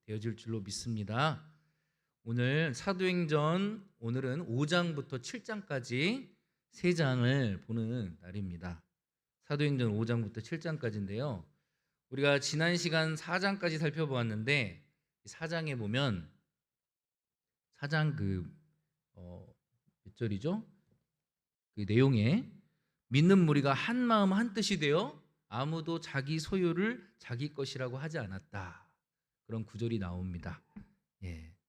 되어질 줄로 믿습니다. 오늘 사도행전 오늘은 5장부터 7장까지 3장을 보는 날입니다. 사도행전 5장부터 7장까지인데요. 우리가 지난 시간 4장까지 살펴보았는데 4장에 보면 4장 몇 절이죠? 그 내용에 믿는 무리가 한 마음 한 뜻이 되어 아무도 자기 소유를 자기 것이라고 하지 않았다. 그런 구절이 나옵니다.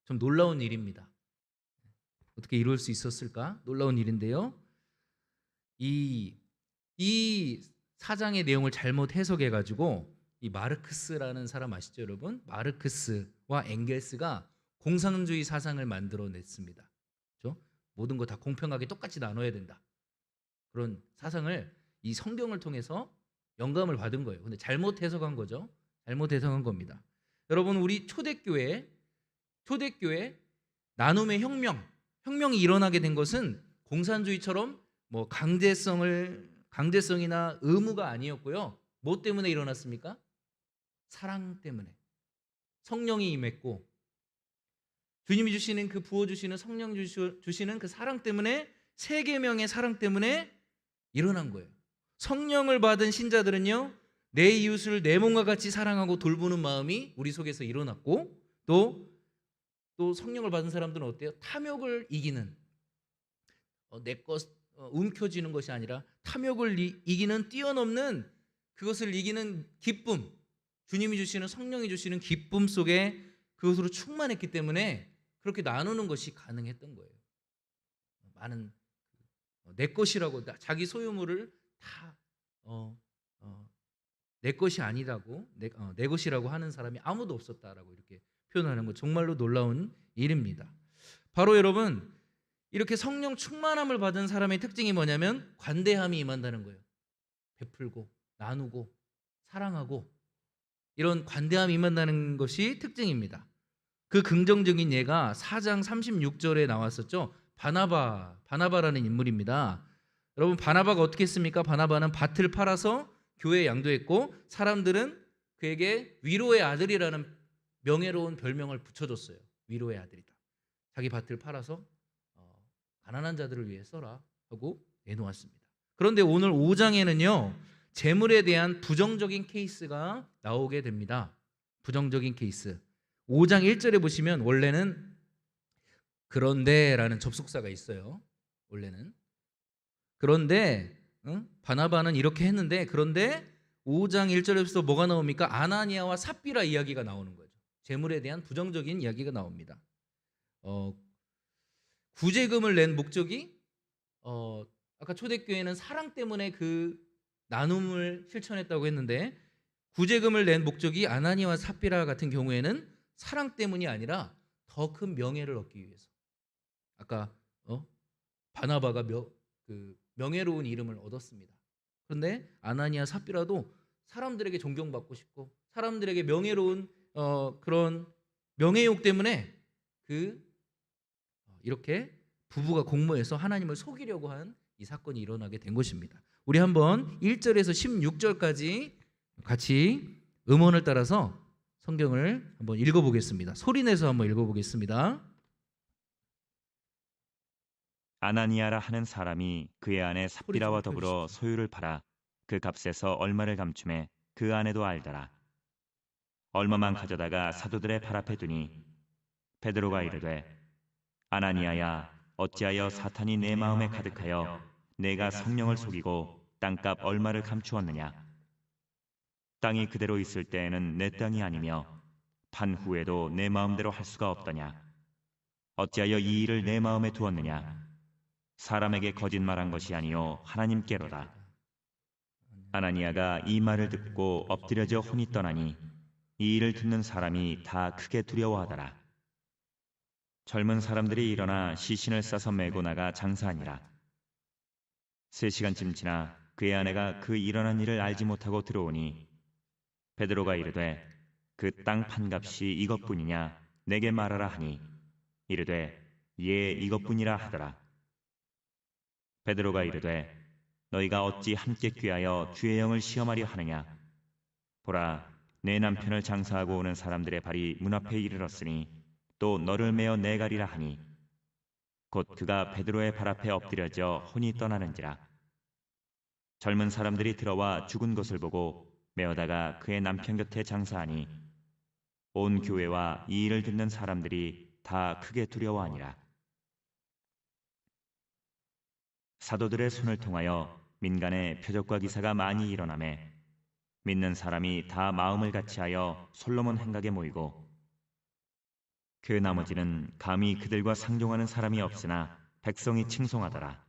좀 놀라운 일입니다. 어떻게 이룰 수 있었을까? 놀라운 일인데요. 이 4장의 내용을 잘못 해석해 가지고 이 마르크스라는 사람 아시죠, 여러분? 마르크스와 엥겔스가 공산주의 사상을 만들어냈습니다. 그렇죠? 모든 거 다 공평하게 똑같이 나눠야 된다. 그런 사상을 이 성경을 통해서 영감을 받은 거예요. 근데 잘못 해석한 거죠. 잘못 해석한 겁니다. 여러분, 우리 초대교회 나눔의 혁명이 일어나게 된 것은 공산주의처럼 뭐 강제성이나 의무가 아니었고요. 뭐 때문에 일어났습니까? 사랑 때문에. 성령이 임했고 주님이 주시는 그 부어주시는 성령 주시는 그 사랑 때문에, 세계명의 사랑 때문에 일어난 거예요. 성령을 받은 신자들은요, 내 이웃을 내 몸과 같이 사랑하고 돌보는 마음이 우리 속에서 일어났고, 또 성령을 받은 사람들은 어때요? 탐욕을 이기는, 내 것 움켜쥐는 것이 아니라 탐욕을 이기는, 뛰어넘는, 그것을 이기는 기쁨, 주님이 주시는, 성령이 주시는 기쁨 속에 그것으로 충만했기 때문에 그렇게 나누는 것이 가능했던 거예요. 많은 내 것이라고, 자기 소유물을 다 내 것이 아니라고, 내 것이라고 하는 사람이 아무도 없었다라고 이렇게 표현하는 거, 정말로 놀라운 일입니다. 바로 여러분, 이렇게 성령 충만함을 받은 사람의 특징이 뭐냐면 관대함이 임한다는 거예요. 베풀고 나누고 사랑하고, 이런 관대함이 임한다는 것이 특징입니다. 그 긍정적인 예가 4장 36절에 나왔었죠. 바나바라는 인물입니다. 여러분, 바나바가 어떻게 했습니까? 바나바는 밭을 팔아서 교회에 양도했고, 사람들은 그에게 위로의 아들이라는 명예로운 별명을 붙여줬어요. 위로의 아들이다. 자기 밭을 팔아서 가난한 자들을 위해 써라 하고 내놓았습니다. 그런데 오늘 5장에는요, 재물에 대한 부정적인 케이스가 나오게 됩니다. 부정적인 케이스. 5장 1절에 보시면 원래는 그런데라는 접속사가 있어요. 원래는 그런데 바나바는 이렇게 했는데, 그런데 5장 1절에서 뭐가 나옵니까? 아나니아와 삽비라 이야기가 나오는 거죠. 재물에 대한 부정적인 이야기가 나옵니다. 구제금을 낸 목적이 아까 초대교회는 사랑 때문에 그 나눔을 실천했다고 했는데, 구제금을 낸 목적이 아나니아와 삽비라 같은 경우에는 사랑 때문이 아니라 더 큰 명예를 얻기 위해서. 아까 바나바가 명예로운 이름을 얻었습니다. 그런데 아나니아 삽비라도 사람들에게 존경받고 싶고, 사람들에게 명예로운 그런 명예욕 때문에 이렇게 부부가 공모해서 하나님을 속이려고 한 이 사건이 일어나게 된 것입니다. 우리 한번 1절에서 16절까지 같이 음원을 따라서 성경을 한번 읽어보겠습니다. 소리내서 한번 읽어보겠습니다. 아나니아라 하는 사람이 그의 아내 삽비라와 더불어 소유를 팔아 그 값에서 얼마를 감춤해 그 아내도 알더라. 얼마만 가져다가 사도들의 발 앞에 두니 베드로가 이르되, 아나니아야, 어찌하여 사탄이 내 마음에 가득하여 내가 성령을 속이고 땅값 얼마를 감추었느냐? 땅이 그대로 있을 때에는 내 땅이 아니며 판 후에도 내 마음대로 할 수가 없더냐? 어찌하여 이 일을 내 마음에 두었느냐? 사람에게 거짓말한 것이 아니요 하나님께로다. 아나니아가 이 말을 듣고 엎드려져 혼이 떠나니 이 일을 듣는 사람이 다 크게 두려워하더라. 젊은 사람들이 일어나 시신을 싸서 메고 나가 장사하니라. 3시간쯤 지나 그의 아내가 그 일어난 일을 알지 못하고 들어오니 베드로가 이르되, 그 땅 판값이 이것뿐이냐? 내게 말하라 하니 이르되, 예, 이것뿐이라 하더라. 베드로가 이르되, 너희가 어찌 함께 꾀하여 주의 영을 시험하려 하느냐? 보라, 내 남편을 장사하고 오는 사람들의 발이 문 앞에 이르렀으니 또 너를 메어 내가리라 하니 곧 그가 베드로의 발 앞에 엎드려져 혼이 떠나는지라. 젊은 사람들이 들어와 죽은 것을 보고 메어다가 그의 남편 곁에 장사하니 온 교회와 이 일을 듣는 사람들이 다 크게 두려워하니라. 사도들의 손을 통하여 민간에 표적과 기사가 많이 일어나매 믿는 사람이 다 마음을 같이하여 솔로몬 행각에 모이고 그 나머지는 감히 그들과 상종하는 사람이 없으나 백성이 칭송하더라.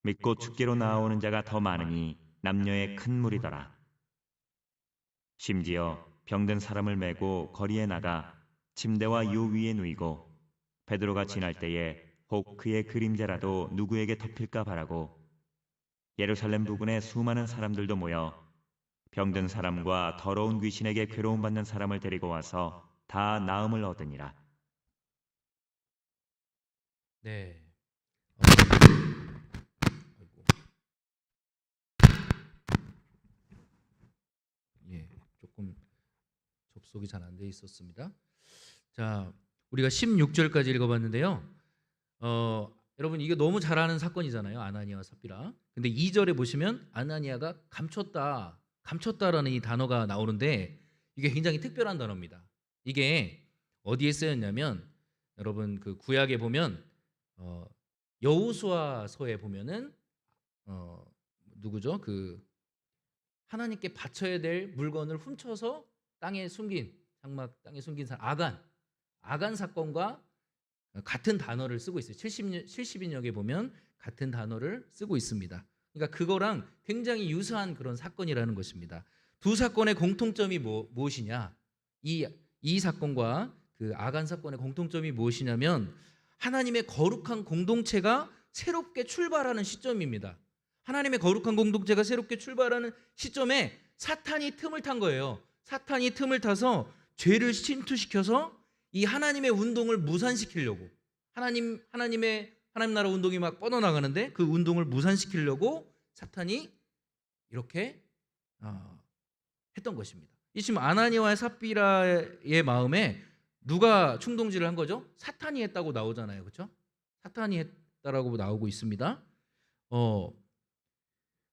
믿고 축제로 나아오는 자가 더 많으니 남녀의 큰 무리더라. 심지어 병든 사람을 메고 거리에 나가 침대와 유 위에 누이고 베드로가 지날 때에 혹 그의 그림자라도 누구에게 덮일까 바라고 예루살렘 부근에 수많은 사람들도 모여 병든 사람과 더러운 귀신에게 괴로움 받는 사람을 데리고 와서 다 나음을 얻으니라. 네. 아이고. 예, 조금 접속이 잘 안 돼 있었습니다. 자, 우리가 16절까지 읽어봤는데요. 여러분 이게 너무 잘 아는 사건이잖아요. 아나니아와 삽비라. 근데 2절에 보시면 아나니아가 감췄다라는 이 단어가 나오는데 이게 굉장히 특별한 단어입니다. 이게 어디에 쓰였냐면 여러분 그 구약에 보면 여호수아서에 보면은 누구죠? 그 하나님께 바쳐야 될 물건을 훔쳐서 땅에 숨긴 장막 땅에 숨긴 아간 사건과 같은 단어를 쓰고 있어요. 70인역에 보면 같은 단어를 쓰고 있습니다. 그러니까 그거랑 굉장히 유사한 그런 사건이라는 것입니다. 두 사건의 공통점이 무엇이냐? 이 사건과 그 아간 사건의 공통점이 무엇이냐면 하나님의 거룩한 공동체가 새롭게 출발하는 시점입니다. 하나님의 거룩한 공동체가 새롭게 출발하는 시점에 사탄이 틈을 탄 거예요. 사탄이 틈을 타서 죄를 침투시켜서 이 하나님의 운동을 무산시키려고 하나님 나라 운동이 막 뻗어나가는데 그 운동을 무산시키려고 사탄이 이렇게 했던 것입니다. 이 지금 아나니아와 삽비라의 마음에 누가 충동질을 한 거죠? 사탄이 했다고 나오잖아요, 그렇죠? 사탄이 했다라고 나오고 있습니다.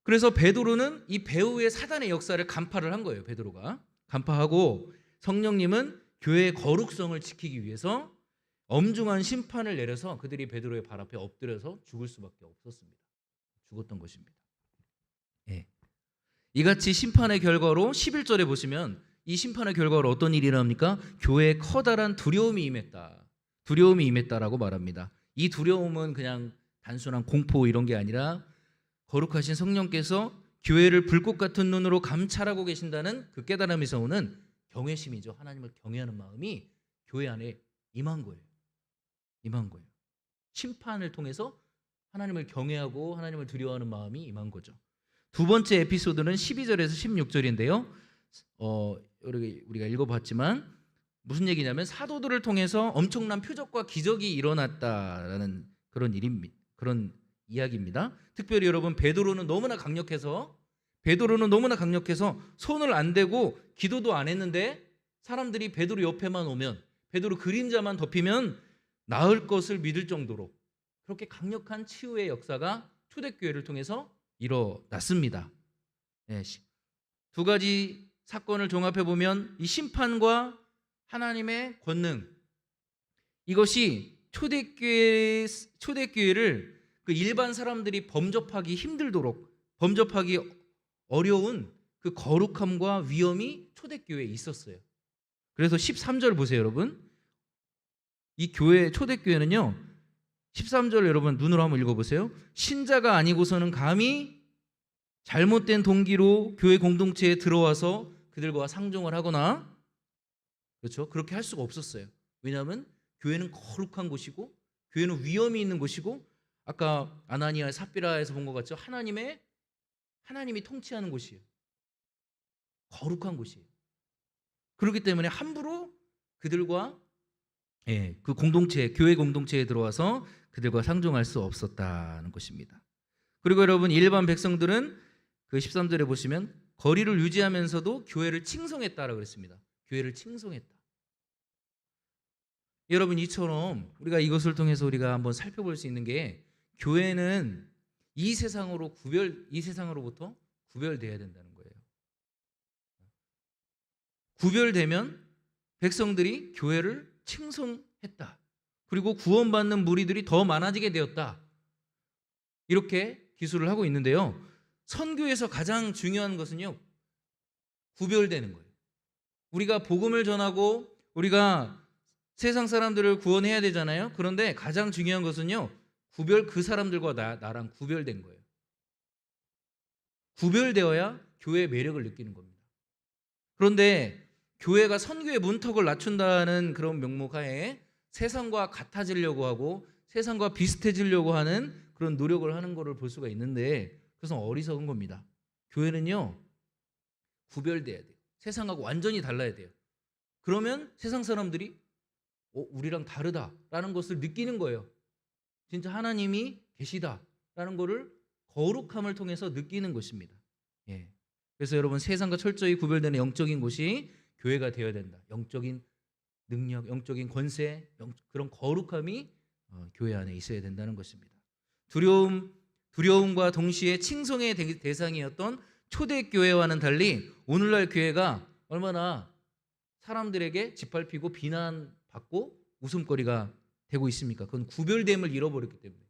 그래서 베드로는 이 배후의 사단의 역사를 간파를 한 거예요. 베드로가 간파하고 성령님은 교회의 거룩성을 지키기 위해서 엄중한 심판을 내려서 그들이 베드로의 발 앞에 엎드려서 죽을 수밖에 없었습니다. 죽었던 것입니다. 예. 이같이 심판의 결과로 11절에 보시면 이 심판의 결과로 어떤 일이 일어납니까? 교회에 커다란 두려움이 임했다라고 말합니다. 이 두려움은 그냥 단순한 공포 이런 게 아니라 거룩하신 성령께서 교회를 불꽃 같은 눈으로 감찰하고 계신다는 그 깨달음에서 오는 경외심이죠. 하나님을 경외하는 마음이 교회 안에 임한 거예요. 심판을 통해서 하나님을 경외하고 하나님을 두려워하는 마음이 임한 거죠. 두 번째 에피소드는 12절에서 16절인데요. 우리가 읽어봤지만 무슨 얘기냐면 사도들을 통해서 엄청난 표적과 기적이 일어났다라는 그런 이야기입니다. 특별히 여러분 베드로는 너무나 강력해서 손을 안 대고 기도도 안 했는데 사람들이 베드로 옆에만 오면 베드로 그림자만 덮이면 나을 것을 믿을 정도로 그렇게 강력한 치유의 역사가 초대교회를 통해서 일어났습니다. 네, 두 가지 사건을 종합해 보면 이 심판과 하나님의 권능 이것이 초대교회를 그 일반 사람들이 범접하기 어려운 그 거룩함과 위엄이 초대교회에 있었어요. 그래서 13절 보세요, 여러분. 이 교회 초대교회는요. 13절 여러분 눈으로 한번 읽어보세요. 신자가 아니고서는 감히 잘못된 동기로 교회 공동체에 들어와서 그들과 상종을 하거나 그렇죠? 그렇게 할 수가 없었어요. 왜냐하면 교회는 거룩한 곳이고 교회는 위엄이 있는 곳이고 아까 아나니아 삽비라에서 본 것 같죠? 하나님이 통치하는 곳이에요. 거룩한 곳이에요. 그렇기 때문에 함부로 그들과 그 교회 공동체에 들어와서 그들과 상종할 수 없었다는 것입니다. 그리고 여러분 일반 백성들은 그 13절에 보시면 거리를 유지하면서도 교회를 칭송했다라고 그랬습니다. 교회를 칭송했다. 여러분, 이처럼 우리가 이것을 통해서 우리가 한번 살펴볼 수 있는 게, 교회는 이 세상으로부터 구별돼야 된다는 거예요. 구별되면 백성들이 교회를 칭송했다. 그리고 구원받는 무리들이 더 많아지게 되었다. 이렇게 기술을 하고 있는데요. 선교에서 가장 중요한 것은요, 구별되는 거예요. 우리가 복음을 전하고 우리가 세상 사람들을 구원해야 되잖아요. 그런데 가장 중요한 것은요, 그 사람들과 나랑 구별된 거예요. 구별되어야 교회의 매력을 느끼는 겁니다. 그런데 교회가 선교의 문턱을 낮춘다는 그런 명목하에 세상과 같아지려고 하고 세상과 비슷해지려고 하는 그런 노력을 하는 것을 볼 수가 있는데, 그것은 어리석은 겁니다. 교회는요, 구별돼야 돼요. 세상하고 완전히 달라야 돼요. 그러면 세상 사람들이 우리랑 다르다라는 것을 느끼는 거예요. 진짜 하나님이 계시다라는 것을 거룩함을 통해서 느끼는 것입니다. 예. 그래서 여러분, 세상과 철저히 구별되는 영적인 곳이 교회가 되어야 된다. 영적인 능력, 영적인 권세, 그런 거룩함이 교회 안에 있어야 된다는 것입니다. 두려움과 동시에 칭송의 대상이었던 초대교회와는 달리 오늘날 교회가 얼마나 사람들에게 짓밟히고 비난받고 웃음거리가 되고 있습니까? 그건 구별됨을 잃어버렸기 때문에.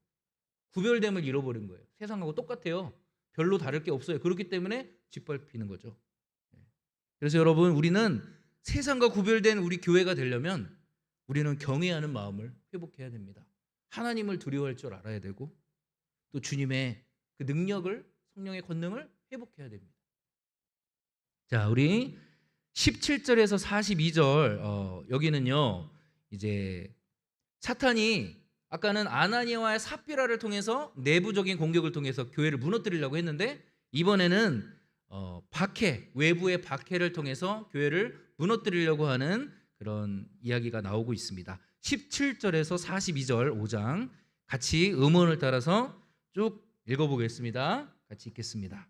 구별됨을 잃어버린 거예요. 세상하고 똑같아요. 별로 다를 게 없어요. 그렇기 때문에 짓밟히는 거죠. 그래서 여러분, 우리는 세상과 구별된 우리 교회가 되려면 우리는 경외하는 마음을 회복해야 됩니다. 하나님을 두려워할 줄 알아야 되고, 또 주님의 그 능력을, 성령의 권능을 회복해야 됩니다. 자, 우리 17절에서 42절, 여기는요, 이제 사탄이 아까는 아나니아와 삽비라를 통해서 내부적인 공격을 통해서 교회를 무너뜨리려고 했는데, 이번에는 외부의 박해를 통해서 교회를 무너뜨리려고 하는 그런 이야기가 나오고 있습니다. 17절에서 42절 5장 같이 음원을 따라서 쭉 읽어보겠습니다. 같이 읽겠습니다.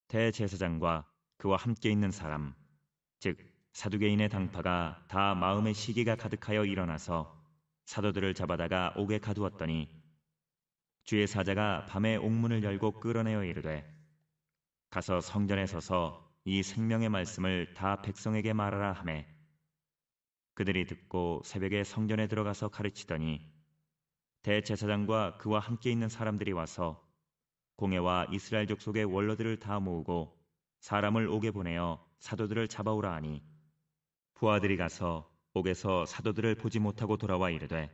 대제사장과 그와 함께 있는 사람, 즉 사두개인의 당파가 다 마음의 시기가 가득하여 일어나서 사도들을 잡아다가 옥에 가두었더니, 주의 사자가 밤에 옥문을 열고 끌어내어 이르되, 가서 성전에 서서 이 생명의 말씀을 다 백성에게 말하라 하매, 그들이 듣고 새벽에 성전에 들어가서 가르치더니, 대제사장과 그와 함께 있는 사람들이 와서 공회와 이스라엘 족속의 원로들을 다 모으고 사람을 옥에 보내어 사도들을 잡아오라 하니, 부하들이 가서 옥에서 사도들을 보지 못하고 돌아와 이르되,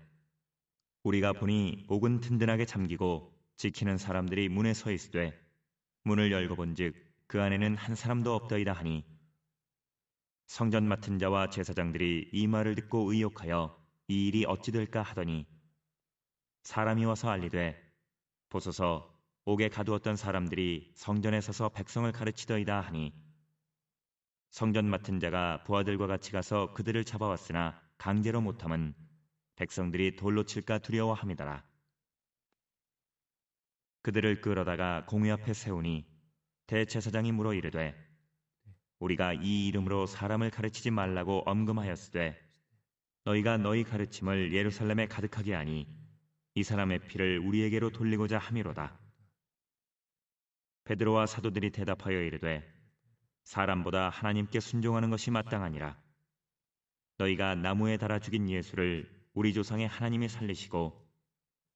우리가 보니 옥은 든든하게 잠기고 지키는 사람들이 문에 서 있으되 문을 열고 본즉 그 안에는 한 사람도 없더이다 하니, 성전 맡은 자와 제사장들이 이 말을 듣고 의욕하여 이 일이 어찌 될까 하더니, 사람이 와서 알리되, 보소서 옥에 가두었던 사람들이 성전에 서서 백성을 가르치더이다 하니, 성전 맡은 자가 부하들과 같이 가서 그들을 잡아왔으나 강제로 못함은 백성들이 돌로 칠까 두려워함이더라. 그들을 끌어다가 공회 앞에 세우니 대제사장이 물어 이르되, 우리가 이 이름으로 사람을 가르치지 말라고 엄금하였으되 너희가 너희 가르침을 예루살렘에 가득하게 하니 이 사람의 피를 우리에게로 돌리고자 함이로다. 베드로와 사도들이 대답하여 이르되, 사람보다 하나님께 순종하는 것이 마땅하니라. 너희가 나무에 달아 죽인 예수를 우리 조상의 하나님이 살리시고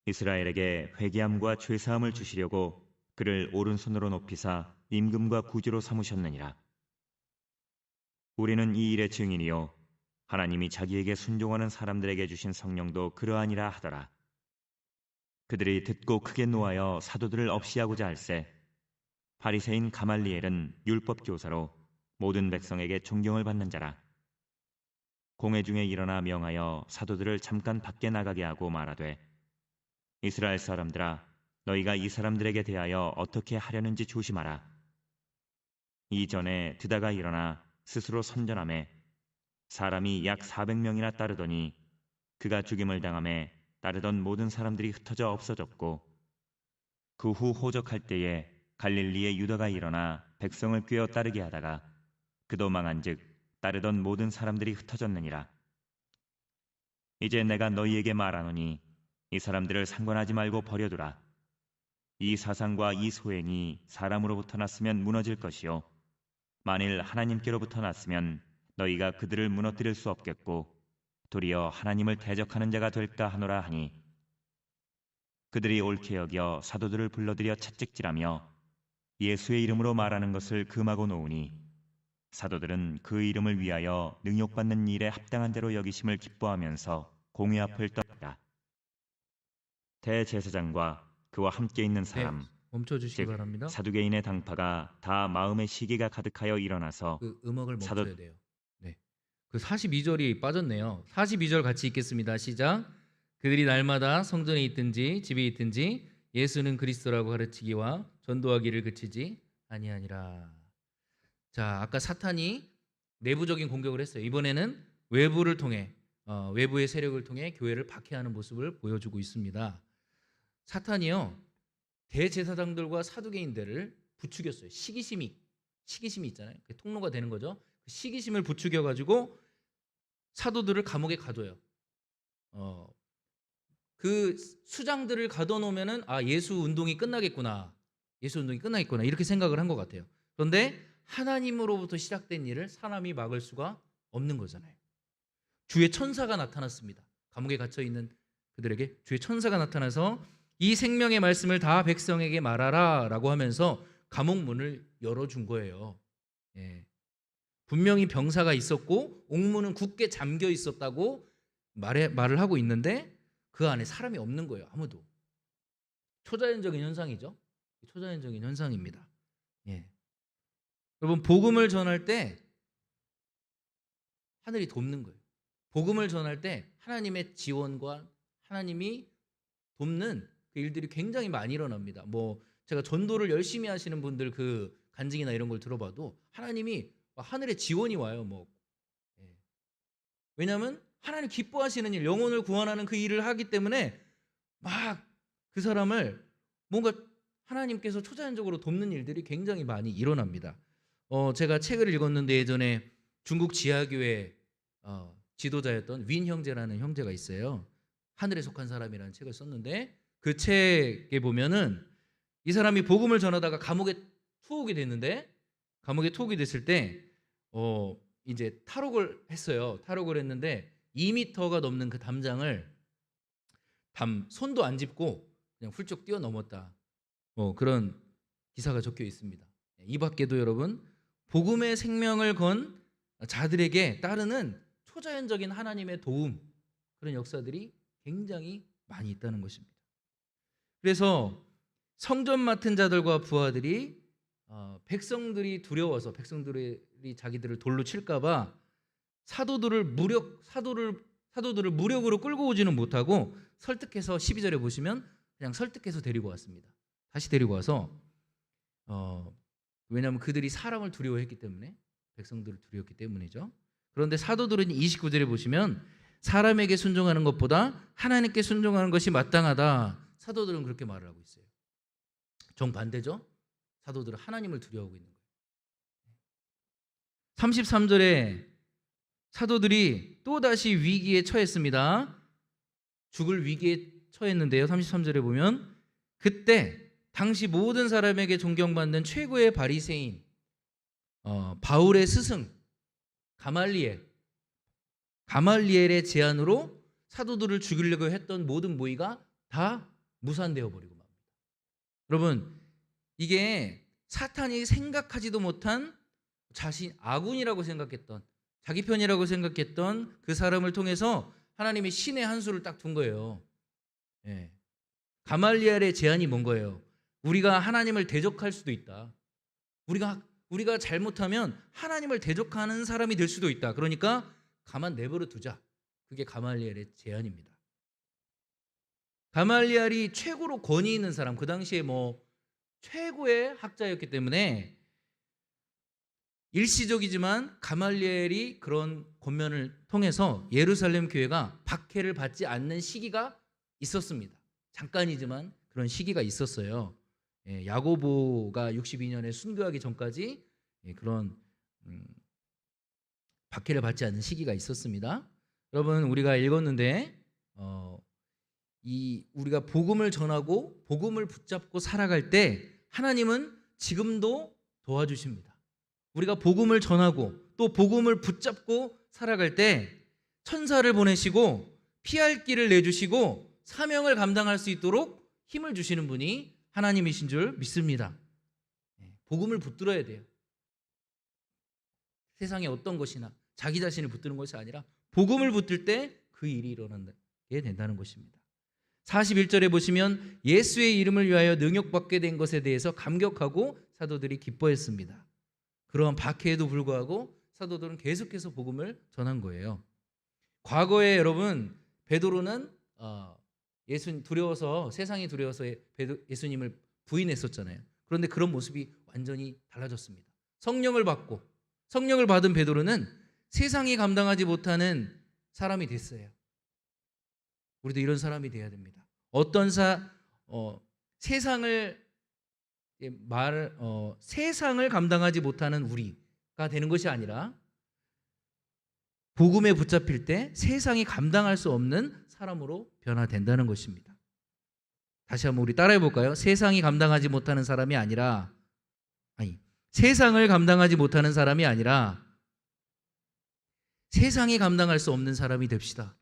이스라엘에게 회개함과 죄사함을 주시려고 그를 오른손으로 높이사 임금과 구주로 삼으셨느니라. 우리는 이 일의 증인이요 하나님이 자기에게 순종하는 사람들에게 주신 성령도 그러하니라 하더라. 그들이 듣고 크게 노하여 사도들을 없이하고자 할세, 바리새인 가말리엘은 율법 교사로 모든 백성에게 존경을 받는 자라. 공회 중에 일어나 명하여 사도들을 잠깐 밖에 나가게 하고 말하되, 이스라엘 사람들아, 너희가 이 사람들에게 대하여 어떻게 하려는지 조심하라. 이전에 드다가 일어나 스스로 선전하매 사람이 약 400명이나 따르더니 그가 죽임을 당하매 따르던 모든 사람들이 흩어져 없어졌고, 그 후 호적할 때에 갈릴리의 유다가 일어나 백성을 꿰어 따르게 하다가 그도 망한즉 따르던 모든 사람들이 흩어졌느니라. 이제 내가 너희에게 말하노니 이 사람들을 상관하지 말고 버려두라. 이 사상과 이 소행이 사람으로부터 났으면 무너질 것이요 만일 하나님께로부터 났으면 너희가 그들을 무너뜨릴 수 없겠고 도리어 하나님을 대적하는 자가 될까 하노라 하니 그들이 옳게 여겨 사도들을 불러들여 채찍질하며 예수의 이름으로 말하는 것을 금하고 놓으니 사도들은 그 이름을 위하여 능욕받는 일에 합당한 대로 여기심을 기뻐하면서 공회 앞을 떠났다. 대제사장과 그와 함께 있는 사람 멈춰주시기 즉 바랍니다. 사두개인의 당파가 다 마음의 시기가 가득하여 일어나서 그 음악을 사도- 멈춰야 돼요. 네, 그 42절이 빠졌네요. 42절 같이 읽겠습니다. 시작. 그들이 날마다 성전에 있든지 집에 있든지 예수는 그리스도라고 가르치기와 전도하기를 그치지 아니하니라. 자, 아까 사탄이 내부적인 공격을 했어요. 이번에는 외부를 통해 외부의 세력을 통해 교회를 박해하는 모습을 보여주고 있습니다. 사탄이요 대제사장들과 사두개인들을 부추겼어요. 시기심이 있잖아요. 그 통로가 되는 거죠. 그 시기심을 부추겨 가지고 사도들을 감옥에 가둬요. 그 수장들을 가둬놓으면은 예수 운동이 끝나겠구나. 이렇게 생각을 한 것 같아요. 그런데 하나님으로부터 시작된 일을 사람이 막을 수가 없는 거잖아요. 주의 천사가 나타났습니다. 감옥에 갇혀 있는 그들에게 주의 천사가 나타나서 이 생명의 말씀을 다 백성에게 말하라라고 하면서 감옥 문을 열어준 거예요. 예. 분명히 병사가 있었고 옥문은 굳게 잠겨 있었다고 말을 하고 있는데 그 안에 사람이 없는 거예요. 아무도. 초자연적인 현상이죠. 초자연적인 현상입니다. 예. 여러분 복음을 전할 때 하늘이 돕는 거예요. 복음을 전할 때 하나님의 지원과 하나님이 돕는 그 일들이 굉장히 많이 일어납니다. 뭐 제가 전도를 열심히 하시는 분들 그 간증이나 이런 걸 들어봐도 하나님이 하늘의 지원이 와요. 뭐 왜냐하면 하나님 기뻐하시는 일, 영혼을 구원하는 그 일을 하기 때문에 막 그 사람을 뭔가 하나님께서 초자연적으로 돕는 일들이 굉장히 많이 일어납니다. 제가 책을 읽었는데 예전에 중국 지하교회 지도자였던 윈 형제라는 형제가 있어요. 하늘에 속한 사람이라는 책을 썼는데 그 책에 보면은 이 사람이 복음을 전하다가 감옥에 투옥이 됐는데 감옥에 투옥이 됐을 때 이제 탈옥을 했어요. 탈옥을 했는데 2m가 넘는 그 담장을 손도 안 짚고 그냥 훌쩍 뛰어넘었다. 그런 기사가 적혀 있습니다. 이 밖에도 여러분 복음의 생명을 건 자들에게 따르는 초자연적인 하나님의 도움 그런 역사들이 굉장히 많이 있다는 것입니다. 그래서 성전 맡은 자들과 부하들이 백성들이 두려워서 백성들이 자기들을 돌로 칠까봐 사도들을 무력으로 끌고 오지는 못하고 설득해서 12절에 보시면 그냥 설득해서 데리고 왔습니다. 다시 데리고 와서 왜냐하면 그들이 사람을 두려워했기 때문에 백성들을 두려웠기 때문이죠. 그런데 사도들은 29절에 보시면 사람에게 순종하는 것보다 하나님께 순종하는 것이 마땅하다. 사도들은 그렇게 말을 하고 있어요. 정반대죠. 사도들은 하나님을 두려워하고 있는 거예요. 33절에 사도들이 또다시 위기에 처했습니다. 죽을 위기에 처했는데요. 33절에 보면 그때 당시 모든 사람에게 존경받는 최고의 바리새인 바울의 스승 가말리엘의 제안으로 사도들을 죽이려고 했던 모든 모의가 다 무산되어 버리고 맙니다. 여러분 이게 사탄이 생각하지도 못한 아군이라고 생각했던 자기 편이라고 생각했던 그 사람을 통해서 하나님의 신의 한 수를 딱 둔 거예요. 예. 가말리엘의 제안이 뭔 거예요? 우리가 하나님을 대적할 수도 있다. 우리가 잘못하면 하나님을 대적하는 사람이 될 수도 있다. 그러니까 가만 내버려 두자. 그게 가말리엘의 제안입니다. 가말리엘이 최고로 권위 있는 사람, 그 당시에 최고의 학자였기 때문에 일시적이지만 가말리엘이 그런 권면을 통해서 예루살렘 교회가 박해를 받지 않는 시기가 있었습니다. 잠깐이지만 그런 시기가 있었어요. 야고보가 62년에 순교하기 전까지 그런 박해를 받지 않는 시기가 있었습니다. 여러분, 우리가 읽었는데 우리가 복음을 전하고 복음을 붙잡고 살아갈 때 하나님은 지금도 도와주십니다. 우리가 복음을 전하고 또 복음을 붙잡고 살아갈 때 천사를 보내시고 피할 길을 내주시고 사명을 감당할 수 있도록 힘을 주시는 분이 하나님이신 줄 믿습니다. 복음을 붙들어야 돼요. 세상에 어떤 것이나 자기 자신을 붙드는 것이 아니라 복음을 붙들 때 그 일이 일어나게 된다는 것입니다. 41절에 보시면 예수의 이름을 위하여 능욕받게 된 것에 대해서 감격하고 사도들이 기뻐했습니다. 그러한 박해에도 불구하고 사도들은 계속해서 복음을 전한 거예요. 과거에 여러분 베드로는 예수님 두려워서, 세상이 두려워서 예수님을 부인했었잖아요. 그런데 그런 모습이 완전히 달라졌습니다. 성령을 받은 베드로는 세상이 감당하지 못하는 사람이 됐어요. 우리도 이런 사람이 돼야 됩니다. 세상을 감당하지 못하는 우리가 되는 것이 아니라 복음에 붙잡힐 때 세상이 감당할 수 없는 사람으로 변화된다는 것입니다. 다시 한번 우리 따라해 볼까요? 세상을 감당하지 못하는 사람이 아니라 세상이 감당할 수 없는 사람이 됩시다.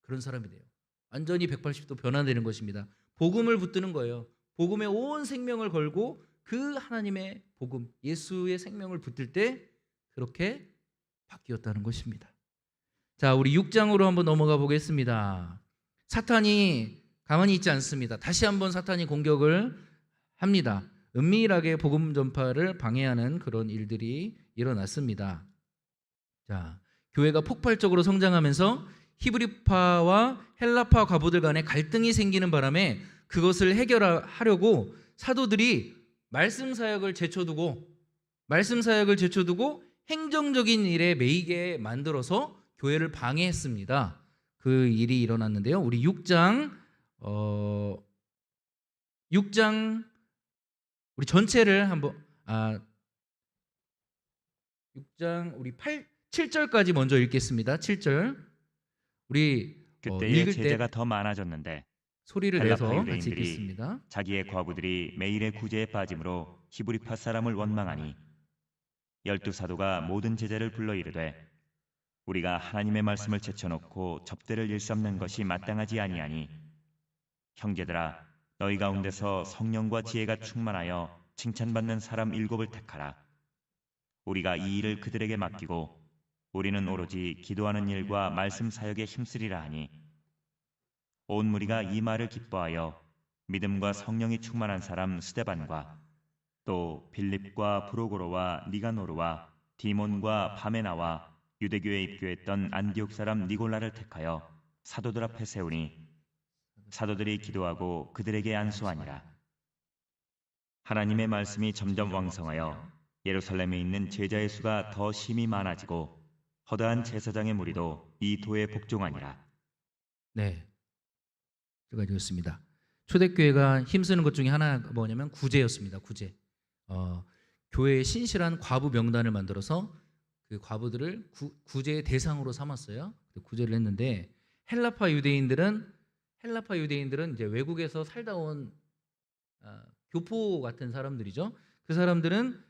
그런 사람이 돼요. 완전히 180도 변화되는 것입니다. 복음을 붙드는 거예요. 복음에 온 생명을 걸고 그 하나님의 복음, 예수의 생명을 붙들 때 그렇게 바뀌었다는 것입니다. 자, 우리 6장으로 한번 넘어가 보겠습니다. 사탄이 가만히 있지 않습니다. 다시 한번 사탄이 공격을 합니다. 은밀하게 복음 전파를 방해하는 그런 일들이 일어났습니다. 자, 교회가 폭발적으로 성장하면서 히브리파와 헬라파 과부들 간에 갈등이 생기는 바람에 그것을 해결하려고 사도들이 말씀 사역을 제쳐두고 행정적인 일에 매이게 만들어서 교회를 방해했습니다. 그 일이 일어났는데요. 우리 6장 우리 전체를 한번 6장 우리 7절까지 먼저 읽겠습니다. 7절 우리 그때에 읽을 제자가 때 더 많아졌는데 소리를 헬라파 내서 같이 유대인들이 읽겠습니다. 자기의 과부들이 매일의 구제에 빠짐으로 히브리파 사람을 원망하니 12사도가 모든 제자를 불러 이르되 우리가 하나님의 말씀을 제쳐놓고 접대를 일삼는 것이 마땅하지 아니하니 형제들아 너희 가운데서 성령과 지혜가 충만하여 칭찬받는 사람 7을 택하라. 우리가 이 일을 그들에게 맡기고 우리는 오로지 기도하는 일과 말씀 사역에 힘쓰리라 하니 온 무리가 이 말을 기뻐하여 믿음과 성령이 충만한 사람 스데반과 또 빌립과 브로고로와 니가노르와 디몬과 바메나와 유대교에 입교했던 안디옥 사람 니골라를 택하여 사도들 앞에 세우니 사도들이 기도하고 그들에게 안수하니라. 하나님의 말씀이 점점 왕성하여 예루살렘에 있는 제자의 수가 더 심히 많아지고 허다한 제사장의 무리도 이 도에 복종하니라. 네, 제가 읽었습니다. 초대교회가 힘쓰는 것 중에 하나가 뭐냐면 구제였습니다. 구제. 교회의 신실한 과부 명단을 만들어서 그 과부들을 구제의 대상으로 삼았어요. 구제를 했는데 헬라파 유대인들은 이제 외국에서 살다 온 교포 같은 사람들이죠. 그 사람들은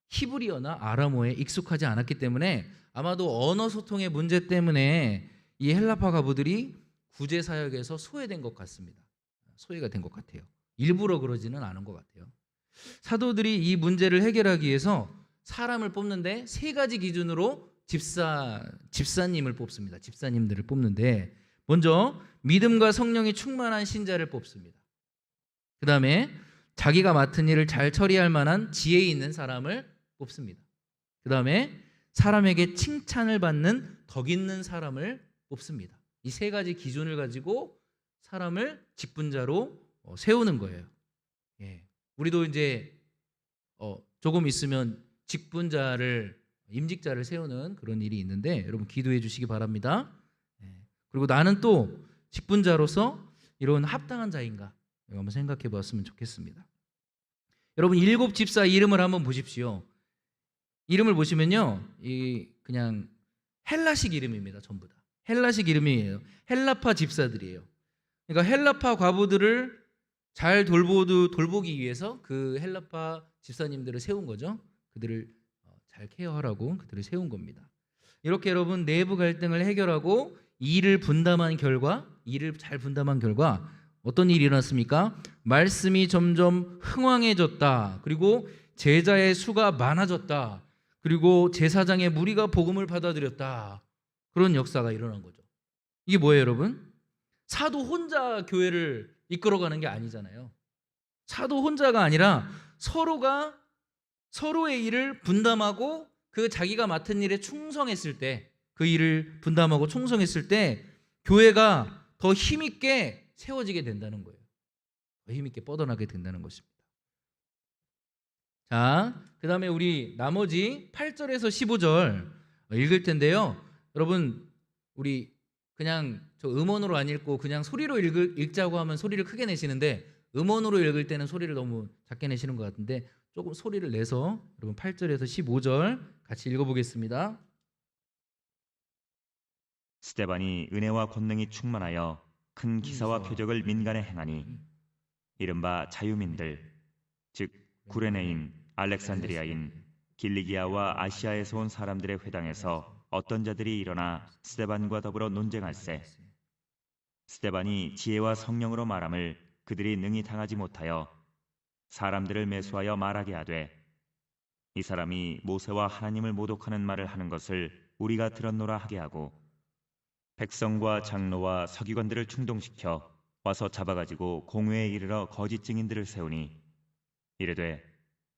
히브리어나 아람어에 익숙하지 않았기 때문에 아마도 언어 소통의 문제 때문에 이 헬라파 과부들이 구제 사역에서 소외된 것 같습니다. 소외가 된 것 같아요. 일부러 그러지는 않은 것 같아요. 사도들이 이 문제를 해결하기 위해서 사람을 뽑는데 세 가지 기준으로 집사님을 뽑습니다. 집사님들을 뽑는데 먼저 믿음과 성령이 충만한 신자를 뽑습니다. 그 다음에 자기가 맡은 일을 잘 처리할 만한 지혜 있는 사람을 뽑습니다. 그 다음에 사람에게 칭찬을 받는 덕 있는 사람을 뽑습니다. 이 세 가지 기준을 가지고 사람을 직분자로 세우는 거예요. 예. 우리도 이제 조금 있으면 임직자를 세우는 그런 일이 있는데 여러분 기도해 주시기 바랍니다. 예. 그리고 나는 또 직분자로서 이런 합당한 자인가, 한번 생각해 봤으면 좋겠습니다. 여러분 일곱 집사 이름을 한번 보십시오. 이름을 보시면요, 이 그냥 헬라식 이름입니다. 전부 다 헬라식 이름이에요. 헬라파 집사들이에요. 그러니까 헬라파 과부들을 잘 돌보기 위해서 그 헬라파 집사님들을 세운 거죠. 그들을 잘 케어하라고 그들을 세운 겁니다. 이렇게 여러분 내부 갈등을 해결하고 일을 잘 분담한 결과 어떤 일이 일어났습니까? 말씀이 점점 흥왕해졌다. 그리고 제자의 수가 많아졌다. 그리고 제사장의 무리가 복음을 받아들였다. 그런 역사가 일어난 거죠. 이게 뭐예요, 여러분? 사도 혼자 교회를 이끌어가는 게 아니잖아요. 사도 혼자가 아니라 서로가 서로의 일을 분담하고 그 자기가 맡은 일에 충성했을 때, 그 일을 분담하고 충성했을 때 교회가 더 힘있게 세워지게 된다는 거예요. 더 힘있게 뻗어나게 된다는 것입니다. 자, 그 다음에 우리 나머지 8절에서 15절 읽을 텐데요. 여러분, 우리 그냥 저 음원으로 안 읽고 그냥 소리로 읽자고 하면 소리를 크게 내시는데, 음원으로 읽을 때는 소리를 너무 작게 내시는 것 같은데 조금 소리를 내서 여러분 8절에서 15절 같이 읽어보겠습니다. 스데반이 은혜와 권능이 충만하여 큰 기사와 표적을 민간에 행하니 이른바 자유민들, 즉 구레네인, 알렉산드리아인, 길리기아와 아시아에서 온 사람들의 회당에서 어떤 자들이 일어나 스데반과 더불어 논쟁할세. 스데반이 지혜와 성령으로 말함을 그들이 능히 당하지 못하여 사람들을 매수하여 말하게 하되, 이 사람이 모세와 하나님을 모독하는 말을 하는 것을 우리가 들었노라 하게 하고, 백성과 장로와 서기관들을 충동시켜 와서 잡아가지고 공회에 이르러 거짓 증인들을 세우니, 이르되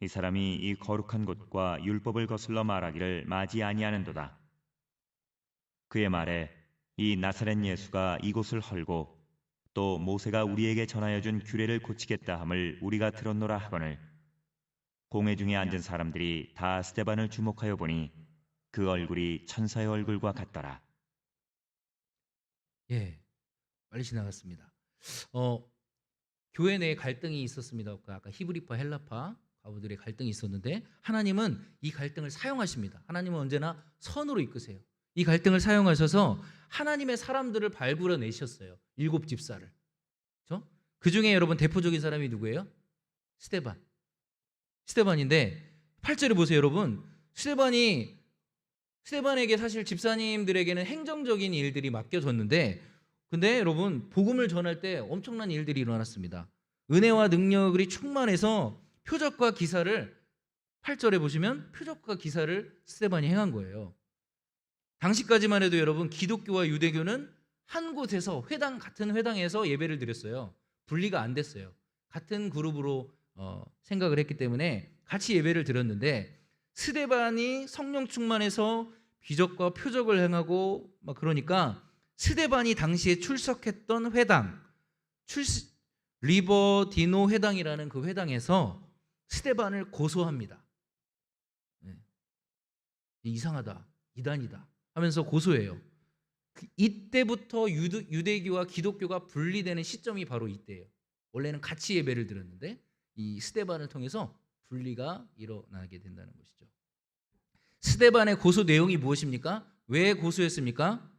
이 사람이 이 거룩한 곳과 율법을 거슬러 말하기를 마지 아니하는도다. 그의 말에 이 나사렛 예수가 이곳을 헐고 또 모세가 우리에게 전하여 준 규례를 고치겠다 함을 우리가 들었노라 하거늘, 공회 중에 앉은 사람들이 다 스데반을 주목하여 보니 그 얼굴이 천사의 얼굴과 같더라. 예, 빨리 지나갔습니다. 교회 내에 갈등이 있었습니다. 아까 히브리파, 헬라파 과부들의 갈등이 있었는데 하나님은 이 갈등을 사용하십니다. 하나님은 언제나 선으로 이끄세요. 이 갈등을 사용하셔서 하나님의 사람들을 발굴해내셨어요. 일곱 집사를. 그렇죠? 그 중에 여러분 대표적인 사람이 누구예요? 스데반인데 8절에 보세요, 여러분. 스데반에게 사실 집사님들에게는 행정적인 일들이 맡겨졌는데, 근데 여러분 복음을 전할 때 엄청난 일들이 일어났습니다. 은혜와 능력이 충만해서 표적과 기사를, 8절에 보시면 표적과 기사를 스데반이 행한 거예요. 당시까지만 해도 여러분 기독교와 유대교는 한 곳에서 같은 회당에서 예배를 드렸어요. 분리가 안 됐어요. 같은 그룹으로 생각을 했기 때문에 같이 예배를 드렸는데, 스데반이 성령 충만해서 기적과 표적을 행하고 막 그러니까 스데반이 당시에 출석했던 회당, 리버디노 회당이라는 그 회당에서 스데반을 고소합니다. 이상하다, 이단이다 하면서 고소해요. 이때부터 유대교와 기독교가 분리되는 시점이 바로 이때예요. 원래는 같이 예배를 드렸는데 이 스데반을 통해서 분리가 일어나게 된다는 것이죠. 스데반의 고소 내용이 무엇입니까? 왜 고소했습니까?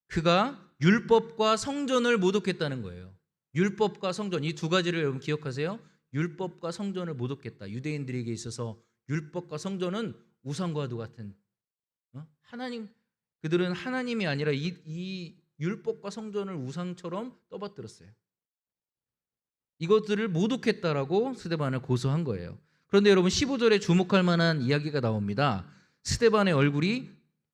그가 율법과 성전을 모독했다는 거예요. 율법과 성전, 이 두 가지를 여러분 기억하세요. 율법과 성전을 모독했다. 유대인들에게 있어서 율법과 성전은 우상과도 같은, 그들은 하나님이 아니라 이 율법과 성전을 우상처럼 떠받들었어요. 이것들을 모독했다라고 스데반을 고소한 거예요. 그런데 여러분 15절에 주목할 만한 이야기가 나옵니다.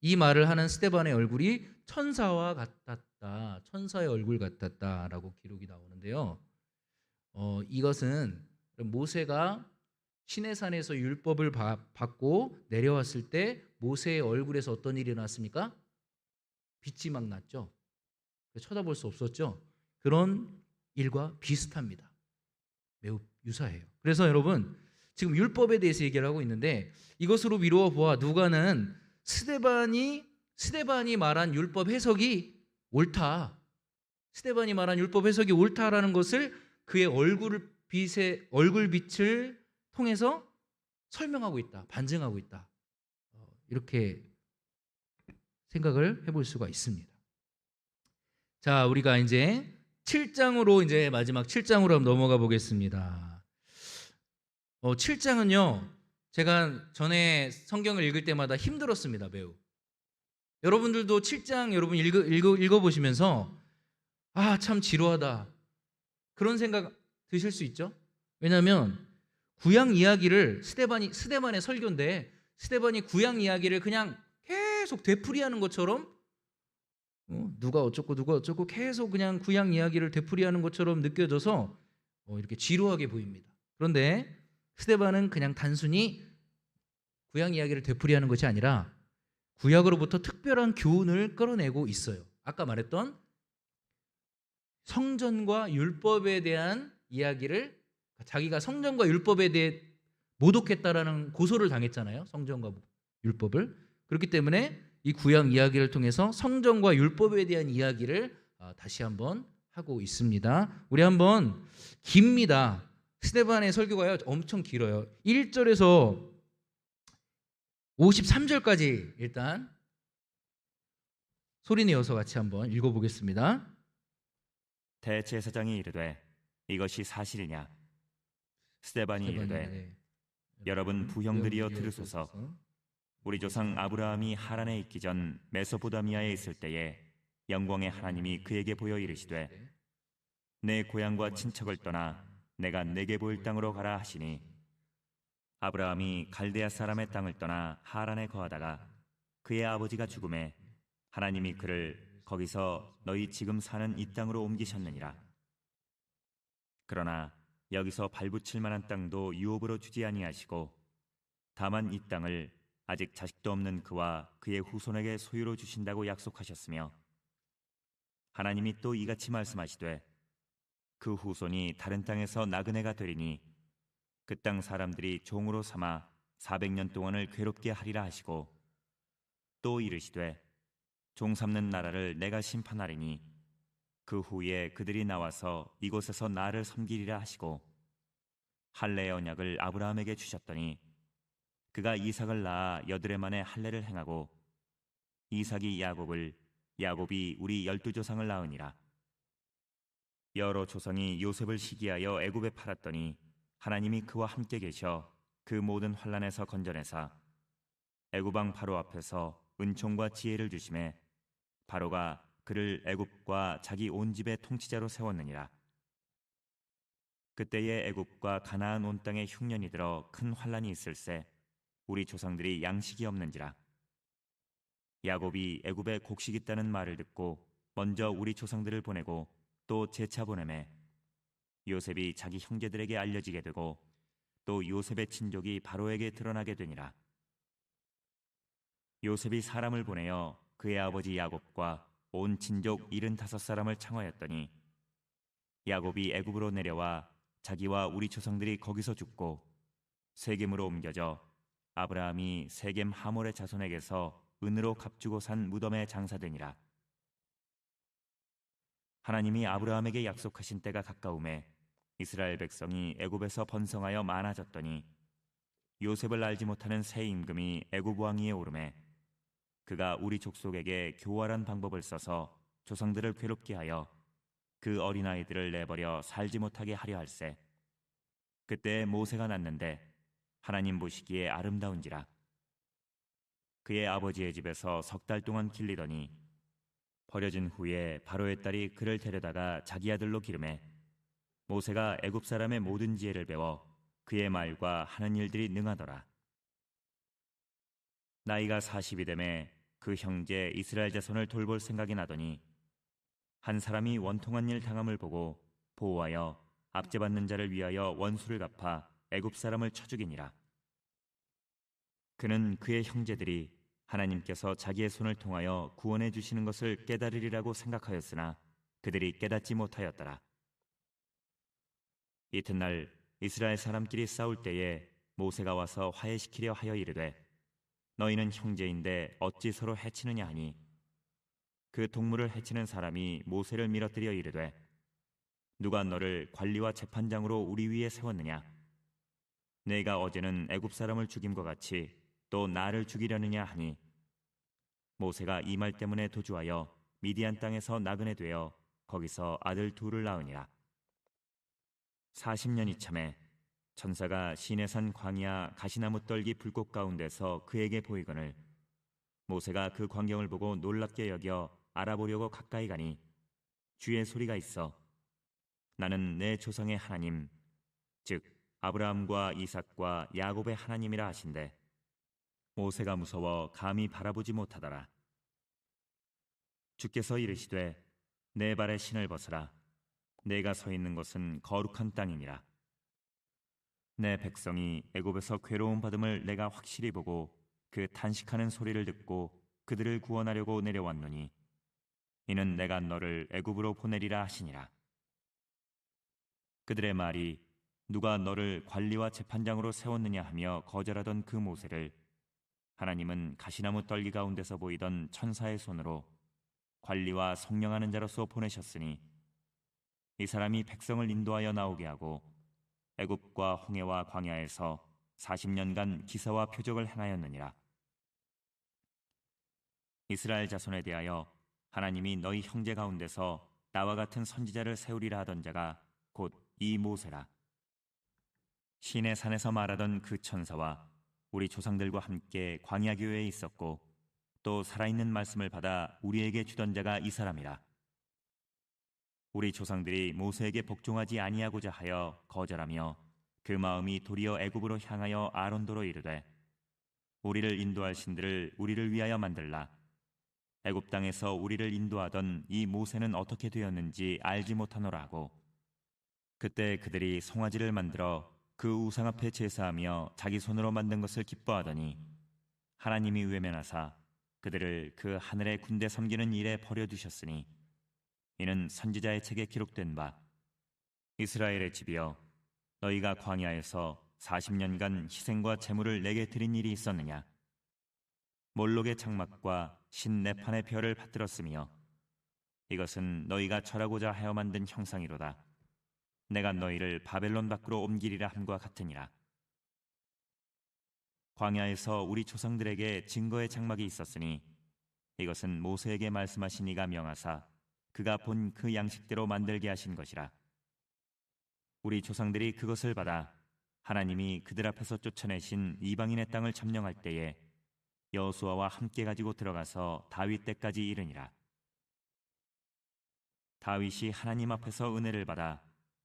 이 말을 하는 스데반의 얼굴이 천사와 같았다, 천사의 얼굴 같았다라고 기록이 나오는데요. 이것은 모세가 시내산에서 율법을 받고 내려왔을 때 모세의 얼굴에서 어떤 일이 났습니까? 빛이 막 났죠. 쳐다볼 수 없었죠. 그런 일과 비슷합니다. 매우 유사해요. 그래서 여러분 지금 율법에 대해서 얘기를 하고 있는데, 이것으로 미루어 보아 누가는 스데반이 말한 율법 해석이 옳다, 스데반이 말한 율법 해석이 옳다라는 것을 그의 얼굴 빛을 통해서 설명하고 있다, 반증하고 있다. 이렇게 생각을 해볼 수가 있습니다. 자, 우리가 이제 7장으로 이제 마지막 7장으로 한번 넘어가 보겠습니다. 7장은요, 제가 전에 성경을 읽을 때마다 힘들었습니다, 매우. 여러분들도 7장 여러분 읽어보시면서 참 지루하다, 그런 생각 드실 수 있죠? 왜냐하면 구약 이야기를 스데반의 설교인데, 스데반이 구약 이야기를 그냥 계속 되풀이하는 것처럼, 누가 어쩌고 계속 그냥 구약 이야기를 되풀이하는 것처럼 느껴져서 이렇게 지루하게 보입니다. 그런데 스데반은 그냥 단순히 구약 이야기를 되풀이하는 것이 아니라 구약으로부터 특별한 교훈을 끌어내고 있어요. 아까 말했던 성전과 율법에 대한 이야기를, 자기가 성전과 율법에 대해 모독했다라는 고소를 당했잖아요. 성전과 율법을. 그렇기 때문에 이 구약 이야기를 통해서 성전과 율법에 대한 이야기를 다시 한번 하고 있습니다. 우리 한번, 깁니다. 스데반의 설교가요 엄청 길어요. 1절에서 53절까지 일단 소리내어서 같이 한번 읽어보겠습니다. 대제사장이 이르되 이것이 사실이냐? 스데반이 이르되 여러분 부형들이여 들으소서. 우리 조상 아브라함이 하란에 있기 전 메소포다미아에 있을 때에 영광의 하나님이 그에게 보여 이르시되 내 고향과 친척을 떠나 내가 내게 보일 땅으로 가라 하시니, 아브라함이 갈대아 사람의 땅을 떠나 하란에 거하다가 그의 아버지가 죽음에 하나님이 그를 거기서 너희 지금 사는 이 땅으로 옮기셨느니라. 그러나 여기서 발붙일 만한 땅도 유업으로 주지 아니하시고 다만 이 땅을 아직 자식도 없는 그와 그의 후손에게 소유로 주신다고 약속하셨으며, 하나님이 또 이같이 말씀하시되 그 후손이 다른 땅에서 나그네가 되리니 그 땅 사람들이 종으로 삼아 400년 동안을 괴롭게 하리라 하시고, 또 이르시되 종 삼는 나라를 내가 심판하리니 그 후에 그들이 나와서 이곳에서 나를 섬기리라 하시고, 할례의 언약을 아브라함에게 주셨더니 그가 이삭을 낳아 8해 만에 할례를 행하고 이삭이 야곱을, 야곱이 우리 12조상을 낳으니라. 여러 조상이 요셉을 시기하여 애굽에 팔았더니 하나님이 그와 함께 계셔 그 모든 환난에서 건져내사 애굽 왕 바로 앞에서 은총과 지혜를 주심에 바로가 그를 애굽과 자기 온 집의 통치자로 세웠느니라. 그때에 애굽과 가나안 온 땅에 흉년이 들어 큰 환난이 있을세 우리 조상들이 양식이 없는지라. 야곱이 애굽에 곡식 있다는 말을 듣고 먼저 우리 조상들을 보내고 또 재차 보내매 요셉이 자기 형제들에게 알려지게 되고 또 요셉의 친족이 바로에게 드러나게 되니라. 요셉이 사람을 보내어 그의 아버지 야곱과 온 친족 75사람을 청하였더니 야곱이 애굽으로 내려와 자기와 우리 조상들이 거기서 죽고 세겜으로 옮겨져 아브라함이 세겜 하몰의 자손에게서 은으로 값주고 산 무덤에 장사되니라. 하나님이 아브라함에게 약속하신 때가 가까우매 이스라엘 백성이 애굽에서 번성하여 많아졌더니 요셉을 알지 못하는 새 임금이 애굽 왕위에 오르매 그가 우리 족속에게 교활한 방법을 써서 조상들을 괴롭게 하여 그 어린아이들을 내버려 살지 못하게 하려 할세. 그때 모세가 났는데 하나님 보시기에 아름다운지라. 그의 아버지의 집에서 3달 동안 길리더니 버려진 후에 바로의 딸이 그를 데려다가 자기 아들로 기르매 모세가 애굽 사람의 모든 지혜를 배워 그의 말과 하는 일들이 능하더라. 나이가 40이 되매 그 형제 이스라엘 자손을 돌볼 생각이 나더니 한 사람이 원통한 일 당함을 보고 보호하여 압제받는 자를 위하여 원수를 갚아 애굽 사람을 쳐 죽이니라. 그는 그의 형제들이 하나님께서 자기의 손을 통하여 구원해 주시는 것을 깨달으리라고 생각하였으나 그들이 깨닫지 못하였더라. 이튿날 이스라엘 사람끼리 싸울 때에 모세가 와서 화해시키려 하여 이르되 너희는 형제인데 어찌 서로 해치느냐 하니 그 동물을 해치는 사람이 모세를 밀어뜨려 이르되 누가 너를 관리와 재판장으로 우리 위에 세웠느냐? 내가 어제는 애굽 사람을 죽임과 같이 또 나를 죽이려느냐 하니 모세가 이 말 때문에 도주하여 미디안 땅에서 나그네 되어 거기서 아들 둘을 낳으니라. 40년이 참에 천사가 시내산 광야 가시나무 떨기 불꽃 가운데서 그에게 보이거늘 모세가 그 광경을 보고 놀랍게 여겨 알아보려고 가까이 가니 주의 소리가 있어 나는 내 조상의 하나님 즉 아브라함과 이삭과 야곱의 하나님이라 하신대 모세가 무서워 감히 바라보지 못하더라. 주께서 이르시되 내 발에 신을 벗으라 내가 서 있는 곳은 거룩한 땅이니라. 내 백성이 애굽에서 괴로움 받음을 내가 확실히 보고 그 탄식하는 소리를 듣고 그들을 구원하려고 내려왔노니 이는 내가 너를 애굽으로 보내리라 하시니라. 그들의 말이 누가 너를 관리와 재판장으로 세웠느냐 하며 거절하던 그 모세를 하나님은 가시나무 떨기 가운데서 보이던 천사의 손으로 관리와 성령하는 자로서 보내셨으니 이 사람이 백성을 인도하여 나오게 하고 애굽과 홍해와 광야에서 40년간 기사와 표적을 행하였느니라. 이스라엘 자손에 대하여 하나님이 너희 형제 가운데서 나와 같은 선지자를 세우리라 하던 자가 곧 이 모세라. 시내 산에서 말하던 그 천사와 우리 조상들과 함께 광야 교회에 있었고 또 살아있는 말씀을 받아 우리에게 주던 자가 이 사람이라. 우리 조상들이 모세에게 복종하지 아니하고자 하여 거절하며 그 마음이 도리어 애굽으로 향하여 아론도로 이르되 우리를 인도할 신들을 우리를 위하여 만들라. 애굽 땅에서 우리를 인도하던 이 모세는 어떻게 되었는지 알지 못하노라 하고 그때 그들이 송아지를 만들어 그 우상 앞에 제사하며 자기 손으로 만든 것을 기뻐하더니 하나님이 외면하사 그들을 그 하늘의 군대 섬기는 일에 버려두셨으니 이는 선지자의 책에 기록된 바 이스라엘의 집이여 너희가 광야에서 40년간 희생과 제물을 내게 드린 일이 있었느냐? 몰록의 장막과 신내판의 별을 받들었으며 이것은 너희가 절하고자 하여 만든 형상이로다. 내가 너희를 바벨론 밖으로 옮기리라 함과 같으니라. 광야에서 우리 조상들에게 증거의 장막이 있었으니 이것은 모세에게 말씀하신 이가 명하사 그가 본 그 양식대로 만들게 하신 것이라. 우리 조상들이 그것을 받아 하나님이 그들 앞에서 쫓아내신 이방인의 땅을 점령할 때에 여호수아와 함께 가지고 들어가서 다윗 때까지 이르니라. 다윗이 하나님 앞에서 은혜를 받아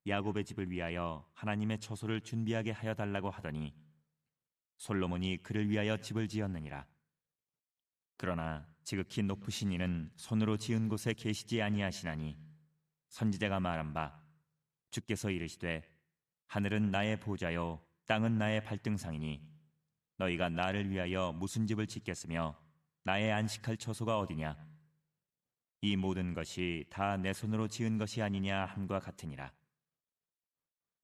야곱의 집을 위하여 하나님의 처소를 준비하게 하여 달라고 하더니 솔로몬이 그를 위하여 집을 지었느니라. 그러나 지극히 높으신 이는 손으로 지은 곳에 계시지 아니하시나니 선지자가 말한 바 주께서 이르시되 하늘은 나의 보좌요 땅은 나의 발등상이니 너희가 나를 위하여 무슨 집을 짓겠으며 나의 안식할 처소가 어디냐? 이 모든 것이 다 내 손으로 지은 것이 아니냐 함과 같으니라.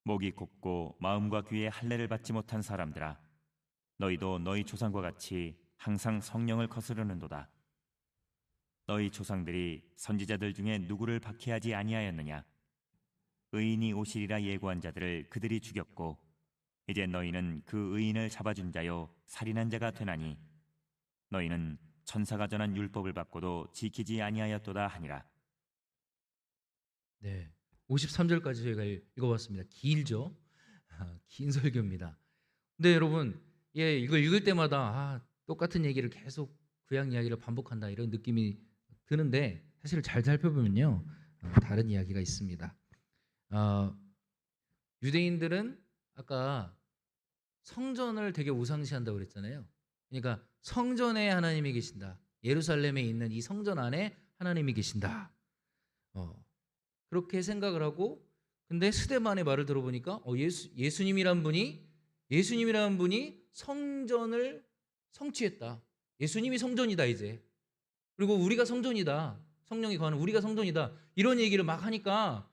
목이 곱고 마음과 귀에 할례를 받지 못한 사람들아 너희도 너희 조상과 같이 항상 성령을 거스르는도다. 너희 조상들이 선지자들 중에 누구를 박해하지 아니하였느냐? 의인이 오시리라 예고한 자들을 그들이 죽였고 이제 너희는 그 의인을 잡아준 자요 살인한 자가 되나니 너희는 천사가 전한 율법을 받고도 지키지 아니하였도다 하니라. 네, 53절까지 저희가 읽어봤습니다. 길죠? 긴 설교입니다. 근데 여러분, 이걸 읽을 때마다 똑같은 얘기를 계속 구약 이야기를 반복한다 이런 느낌이 드는데 사실 잘 살펴보면요 다른 이야기가 있습니다. 유대인들은 아까 성전을 되게 우상시한다고 그랬잖아요. 그러니까 성전에 하나님이 계신다. 예루살렘에 있는 이 성전 안에 하나님이 계신다. 그렇게 생각을 하고 근데 스데반의 말을 들어보니까 예수님이란 분이 성전을 성취했다. 예수님이 성전이다 이제. 그리고 우리가 성전이다. 성령이 거하는 우리가 성전이다. 이런 얘기를 막 하니까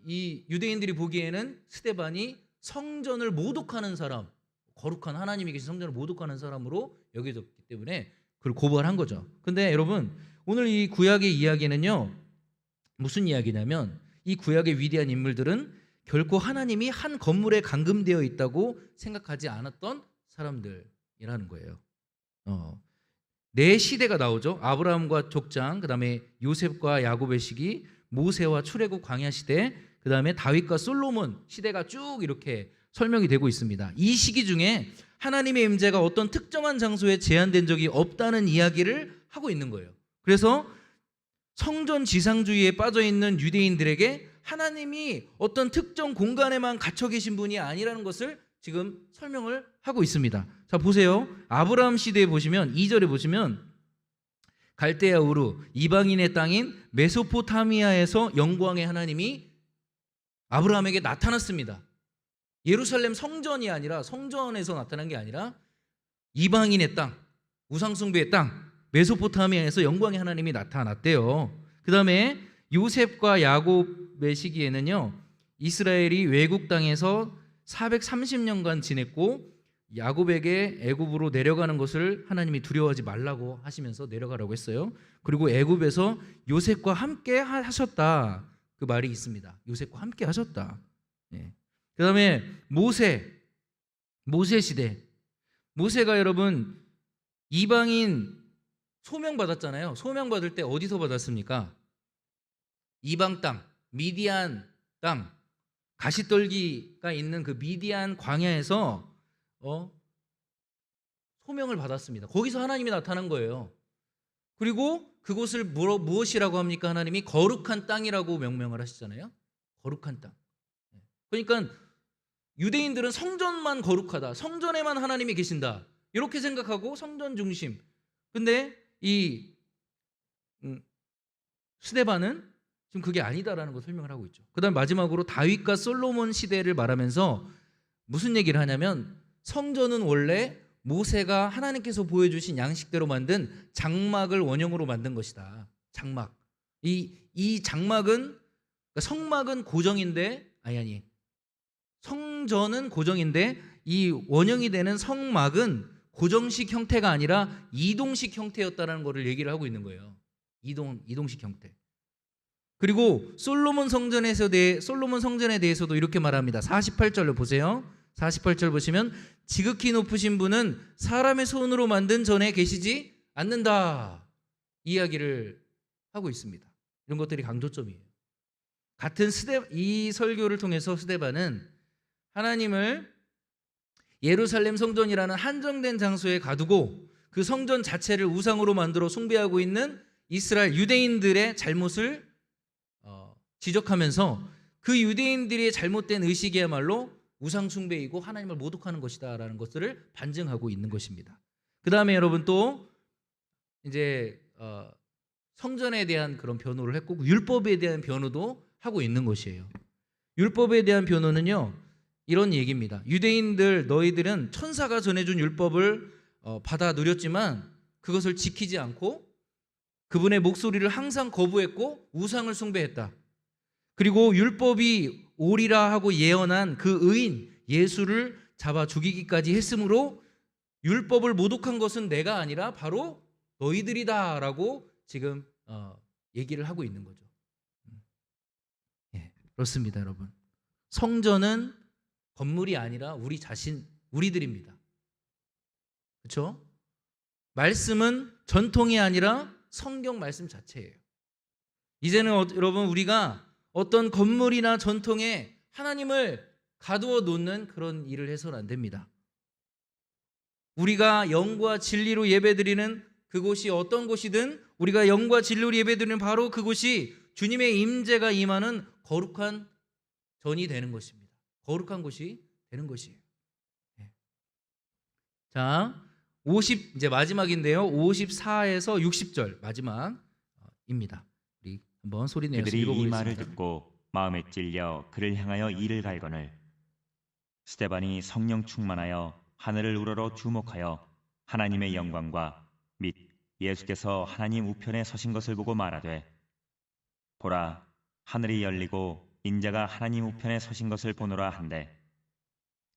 이 유대인들이 보기에는 스데반이 성전을 모독하는 사람, 거룩한 하나님이 계신 성전을 모독하는 사람으로 여겨졌기 때문에 그걸 고발한 거죠. 근데 여러분 오늘 이 구약의 이야기는요 무슨 이야기냐면 이 구약의 위대한 인물들은 결코 하나님이 한 건물에 감금되어 있다고 생각하지 않았던 사람들이라는 거예요. 네 시대가 나오죠. 아브라함과 족장, 그다음에 요셉과 야곱의 시기, 모세와 출애굽 광야 시대, 그다음에 다윗과 솔로몬 시대가 쭉 이렇게 설명이 되고 있습니다. 이 시기 중에 하나님의 임재가 어떤 특정한 장소에 제한된 적이 없다는 이야기를 하고 있는 거예요. 그래서 성전 지상주의에 빠져 있는 유대인들에게 하나님이 어떤 특정 공간에만 갇혀 계신 분이 아니라는 것을 지금 설명을 하고 있습니다. 자, 보세요. 아브라함 시대에 보시면 2절에 보시면 갈대아 우르 이방인의 땅인 메소포타미아에서 영광의 하나님이 아브라함에게 나타났습니다. 예루살렘 성전이 아니라, 성전에서 나타난 게 아니라 이방인의 땅, 우상숭배의 땅 메소포타미아에서 영광의 하나님이 나타났대요. 그 다음에 요셉과 야곱의 시기에는요, 이스라엘이 외국 땅에서 430년간 지냈고 야곱에게 애굽으로 내려가는 것을 하나님이 두려워하지 말라고 하시면서 내려가라고 했어요. 그리고 애굽에서 요셉과 함께 하셨다, 그 말이 있습니다. 요셉과 함께 하셨다. 그 다음에 모세 시대, 모세가 여러분 이방인 소명받았잖아요. 소명받을 때 어디서 받았습니까? 이방 땅, 미디안 땅, 가시떨기가 있는 그 미디안 광야에서 소명을 받았습니다. 거기서 하나님이 나타난 거예요. 그리고 그곳을 무엇이라고 합니까? 하나님이 거룩한 땅이라고 명명을 하시잖아요. 거룩한 땅. 그러니까 유대인들은 성전만 거룩하다, 성전에만 하나님이 계신다, 이렇게 생각하고 성전 중심. 근데 이 스데반은 지금 그게 아니다라는 걸 설명을 하고 있죠. 그 다음 마지막으로 다윗과 솔로몬 시대를 말하면서 무슨 얘기를 하냐면, 성전은 원래 모세가 하나님께서 보여주신 양식대로 만든 장막을 원형으로 만든 것이다. 장막. 이 장막은, 그러니까 성막은 고정인데, 아니 성전은 고정인데 이 원형이 되는 성막은 고정식 형태가 아니라 이동식 형태였다는 것을 얘기를 하고 있는 거예요. 이동식 형태. 그리고 솔로몬 성전에 대해서도 이렇게 말합니다. 48절로 보세요. 48절 보시면 지극히 높으신 분은 사람의 손으로 만든 전에 계시지 않는다, 이야기를 하고 있습니다. 이런 것들이 강조점이에요. 같은 이 설교를 통해서 스데반은 하나님을 예루살렘 성전이라는 한정된 장소에 가두고 그 성전 자체를 우상으로 만들어 숭배하고 있는 이스라엘 유대인들의 잘못을 지적하면서 그 유대인들의 잘못된 의식이야말로 우상 숭배이고 하나님을 모독하는 것이다라는 것들을 반증하고 있는 것입니다. 그 다음에 여러분 또 이제 성전에 대한 그런 변호를 했고 율법에 대한 변호도 하고 있는 것이에요. 율법에 대한 변호는요, 이런 얘기입니다. 유대인들, 너희들은 천사가 전해준 율법을 받아 누렸지만 그것을 지키지 않고 그분의 목소리를 항상 거부했고 우상을 숭배했다. 그리고 율법이 오리라 하고 예언한 그 의인 예수를 잡아 죽이기까지 했으므로 율법을 모독한 것은 내가 아니라 바로 너희들이다라고 지금 얘기를 하고 있는 거죠. 그렇습니다, 여러분. 성전은 건물이 아니라 우리들입니다. 그렇죠? 말씀은 전통이 아니라 성경 말씀 자체예요. 이제는 여러분, 우리가 어떤 건물이나 전통에 하나님을 가두어 놓는 그런 일을 해서는 안 됩니다. 우리가 영과 진리로 예배드리는 그곳이 어떤 곳이든, 우리가 영과 진리로 예배드리는 바로 그곳이 주님의 임재가 임하는 거룩한 전이 되는 것입니다. 거룩한 곳이 되는 것이에요. 자, 이제 마지막인데요. 54에서 60절 마지막입니다. 우리 한번 소리 내서 그들이 이 읽어보겠습니다. 말을 듣고 마음에 찔려 그를 향하여 이를 갈거늘 스데반이 성령 충만하여 하늘을 우러러 주목하여 하나님의 영광과 및 예수께서 하나님 우편에 서신 것을 보고 말하되, 보라, 하늘이 열리고 인자가 하나님 우편에 서신 것을 보노라 한데,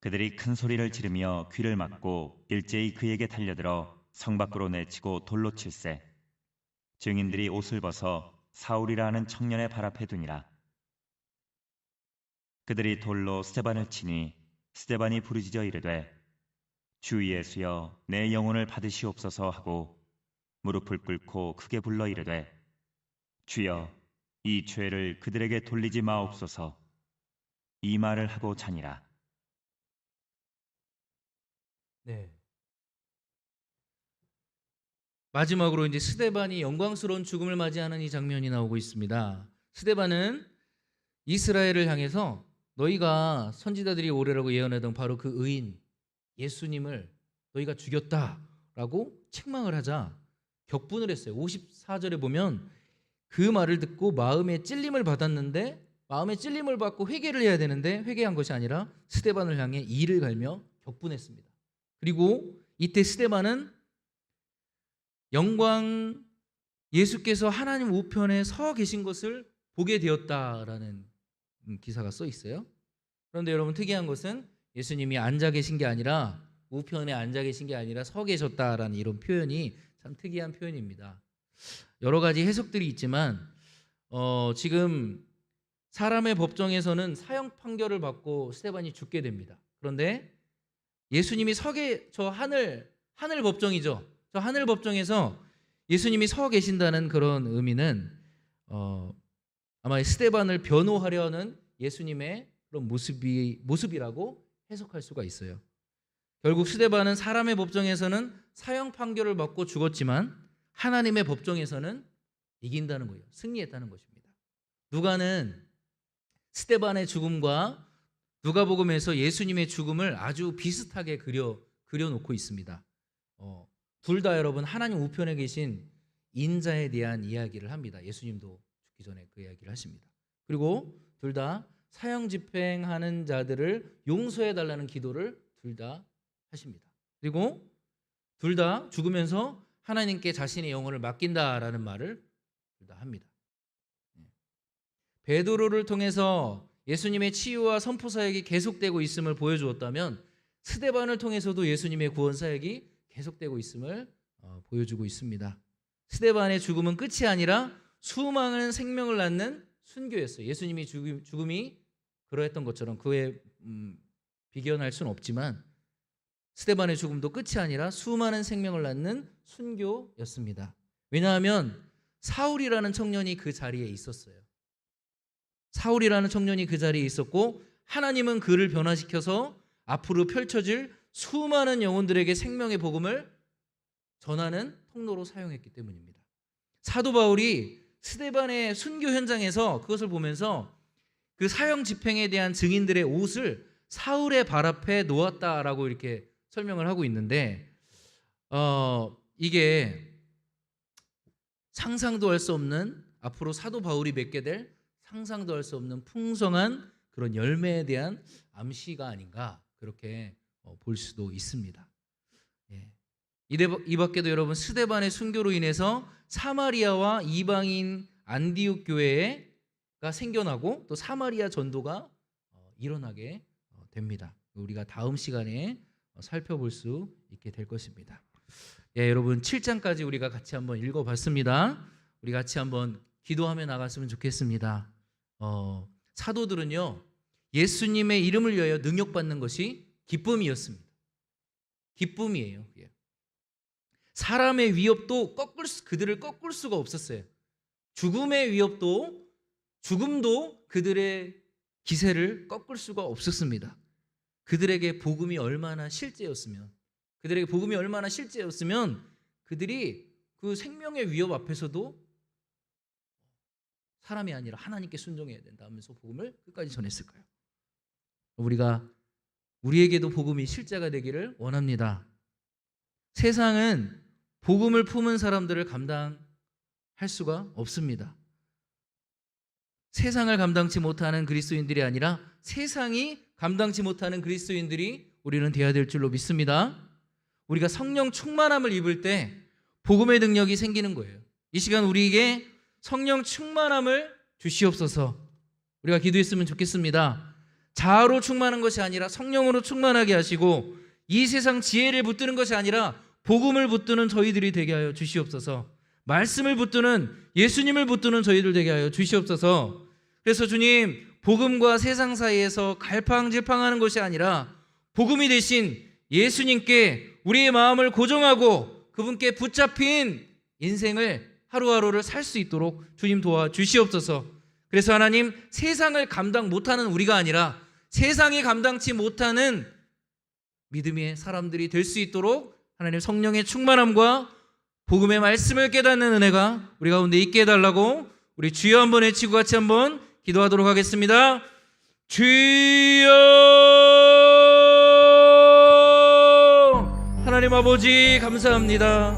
그들이 큰 소리를 지르며 귀를 막고 일제히 그에게 달려들어 성 밖으로 내치고 돌로 칠세. 증인들이 옷을 벗어 사울이라 하는 청년의 발 앞에 두니라. 그들이 돌로 스데반을 치니 스데반이 부르짖어 이르되 주 예수여 내 영혼을 받으시옵소서 하고 무릎을 꿇고 크게 불러 이르되 주여 이 죄를 그들에게 돌리지 마옵소서. 이 말을 하고 자니라. 네. 마지막으로 이제 스데반이 영광스러운 죽음을 맞이하는 이 장면이 나오고 있습니다. 스데반은 이스라엘을 향해서 너희가 선지자들이 오래라고 예언하던 바로 그 의인 예수님을 너희가 죽였다라고 책망을 하자 격분을 했어요. 54절에 보면 그 말을 듣고 마음에 찔림을 받았는데 마음에 찔림을 받고 회개를 해야 되는데 회개한 것이 아니라 스데반을 향해 이를 갈며 격분했습니다. 그리고 이때 스데반은 영광 예수께서 하나님 우편에 서 계신 것을 보게 되었다라는 기사가 써 있어요. 그런데 여러분 특이한 것은 예수님이 앉아 계신 게 아니라 우편에 앉아 계신 게 아니라 서 계셨다라는 이런 표현이 참 특이한 표현입니다. 여러 가지 해석들이 있지만 지금 사람의 법정에서는 사형 판결을 받고 스데반이 죽게 됩니다. 그런데 예수님이 저 하늘 법정이죠. 저 하늘 법정에서 예수님이 서 계신다는 그런 의미는 아마 스데반을 변호하려는 예수님의 그런 모습이라고 해석할 수가 있어요. 결국 스데반은 사람의 법정에서는 사형 판결을 받고 죽었지만 하나님의 법정에서는 이긴다는 거예요. 승리했다는 것입니다. 누가는 스데반의 죽음과 누가복음에서 예수님의 죽음을 아주 비슷하게 그려놓고 있습니다. 둘 다 여러분 하나님 우편에 계신 인자에 대한 이야기를 합니다. 예수님도 죽기 전에 그 이야기를 하십니다. 그리고 둘 다 사형 집행하는 자들을 용서해 달라는 기도를 둘 다 하십니다. 그리고 둘 다 죽으면서 하나님께 자신의 영혼을 맡긴다라는 말을 둘 다 합니다. 베드로를 통해서 예수님의 치유와 선포 사역이 계속되고 있음을 보여주었다면 스데반을 통해서도 예수님의 구원 사역이 계속되고 있음을 보여주고 있습니다. 스데반의 죽음은 끝이 아니라 수많은 생명을 낳는 순교였어요. 예수님이 죽음이 그러했던 것처럼 그에 비견할 수는 없지만 스데반의 죽음도 끝이 아니라 수많은 생명을 낳는 순교였습니다. 왜냐하면 사울이라는 청년이 그 자리에 있었어요. 사울이라는 청년이 그 자리에 있었고 하나님은 그를 변화시켜서 앞으로 펼쳐질 수많은 영혼들에게 생명의 복음을 전하는 통로로 사용했기 때문입니다. 사도 바울이 스데반의 순교 현장에서 그것을 보면서 그 사형 집행에 대한 증인들의 옷을 사울의 발 앞에 놓았다라고 이렇게 설명을 하고 있는데 이게 상상도 할 수 없는 앞으로 사도 바울이 맺게 될 상상도 할 수 없는 풍성한 그런 열매에 대한 암시가 아닌가 그렇게 볼 수도 있습니다. 이 밖에도 여러분 스데반의 순교로 인해서 사마리아와 이방인 안디옥 교회가 생겨나고 또 사마리아 전도가 일어나게 됩니다. 우리가 다음 시간에 살펴볼 수 있게 될 것입니다. 여러분 7장까지 우리가 같이 한번 읽어봤습니다. 우리 같이 한번 기도하며 나갔으면 좋겠습니다. 사도들은요 예수님의 이름을 위하여 능력받는 것이 기쁨이었습니다. 기쁨이에요. 사람의 위협도 그들을 꺾을 수가 없었어요. 죽음의 위협도 죽음도 그들의 기세를 꺾을 수가 없었습니다. 그들에게 복음이 얼마나 실제였으면 그들이 그 생명의 위협 앞에서도 사람이 아니라 하나님께 순종해야 된다 하면서 복음을 끝까지 전했을까요? 우리에게도 복음이 실제가 되기를 원합니다. 세상은 복음을 품은 사람들을 감당할 수가 없습니다. 세상을 감당치 못하는 그리스도인들이 아니라 세상이 감당치 못하는 그리스도인들이 우리는 되어야 될 줄로 믿습니다. 우리가 성령 충만함을 입을 때 복음의 능력이 생기는 거예요. 이 시간 우리에게 성령 충만함을 주시옵소서. 우리가 기도했으면 좋겠습니다. 자아로 충만한 것이 아니라 성령으로 충만하게 하시고 이 세상 지혜를 붙드는 것이 아니라 복음을 붙드는 저희들이 되게 하여 주시옵소서. 말씀을 붙드는 예수님을 붙드는 저희들 되게 하여 주시옵소서. 그래서 주님 복음과 세상 사이에서 갈팡질팡하는 것이 아니라 복음이 되신 예수님께 우리의 마음을 고정하고 그분께 붙잡힌 인생을 하루하루를 살 수 있도록 주님 도와주시옵소서. 그래서 하나님, 세상을 감당 못하는 우리가 아니라 세상이 감당치 못하는 믿음의 사람들이 될 수 있도록 하나님 성령의 충만함과 복음의 말씀을 깨닫는 은혜가 우리 가운데 있게 해달라고 우리 주여 한번 외치고 같이 한번 기도하도록 하겠습니다. 주여! 하나님 아버지 감사합니다.